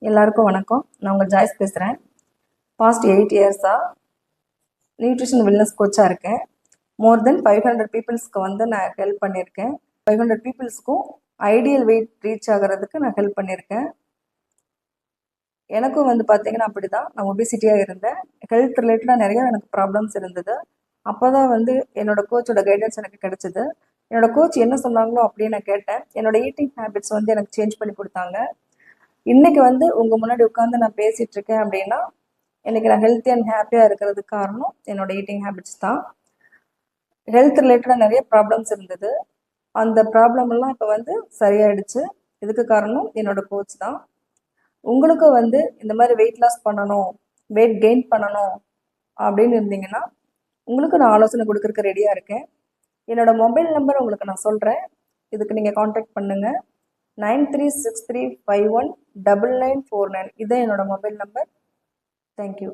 எல்லாருக்கும் வணக்கம். நான் உங்கள் ஜாய்ஸ் பேசுகிறேன். பாஸ்ட் 8 இயர்ஸாக நியூட்ரிஷன் வெல்னஸ் கோச்சாக இருக்கேன். மோர் தென் 500 பீப்புள்ஸ்க்கு வந்து நான் ஹெல்ப் பண்ணியிருக்கேன். 500 பீப்புள்ஸ்க்கும் ஐடியல் வெயிட் ரீச் ஆகிறதுக்கு நான் ஹெல்ப் பண்ணியிருக்கேன். எனக்கும் வந்து பார்த்தீங்கன்னா அப்படி தான், நான் ஒபிசிட்டியாக இருந்தேன். ஹெல்த் ரிலேட்டடாக நிறையா எனக்கு ப்ராப்ளம்ஸ் இருந்தது. அப்போ தான் வந்து என்னோடய கோச்சோட கைடன்ஸ் எனக்கு கிடச்சிது. என்னோடய கோச் என்ன சொன்னாங்களோ அப்படின்னு நான் கேட்டேன். என்னோடய ஈட்டிங் ஹேபிட்ஸ் வந்து எனக்கு சேஞ்ச் பண்ணி கொடுத்தாங்க. இன்னைக்கு வந்து உங்கள் முன்னாடி உட்காந்து நான் பேசிகிட்டு இருக்கேன் அப்படின்னா, இன்னைக்கு நான் ஹெல்த்தி அண்ட் ஹாப்பியாக இருக்கிறதுக்கு காரணம் என்னோட ஈட்டிங் ஹேபிட்ஸ் தான். ஹெல்த் ரிலேட்டடாக நிறைய ப்ராப்ளம்ஸ் இருந்தது. அந்த ப்ராப்ளம் எல்லாம் இப்போ வந்து சரியாயிடுச்சு. இதுக்கு காரணம் என்னோட கோச் தான். உங்களுக்கும் வந்து இந்த மாதிரி வெயிட் லாஸ் பண்ணணும், வெயிட் கெயின் பண்ணணும் அப்படின்னு இருந்தீங்கன்னா, உங்களுக்கு நான் ஆலோசனை கொடுக்கறதுக்கு ரெடியாக இருக்கேன். என்னோட மொபைல் நம்பர் உங்களுக்கு நான் சொல்கிறேன். இதுக்கு நீங்கள் காண்டாக்ட் பண்ணுங்கள். 9363519949. இதுதான் என்னோட மொபைல் நம்பர். தேங்க்யூ.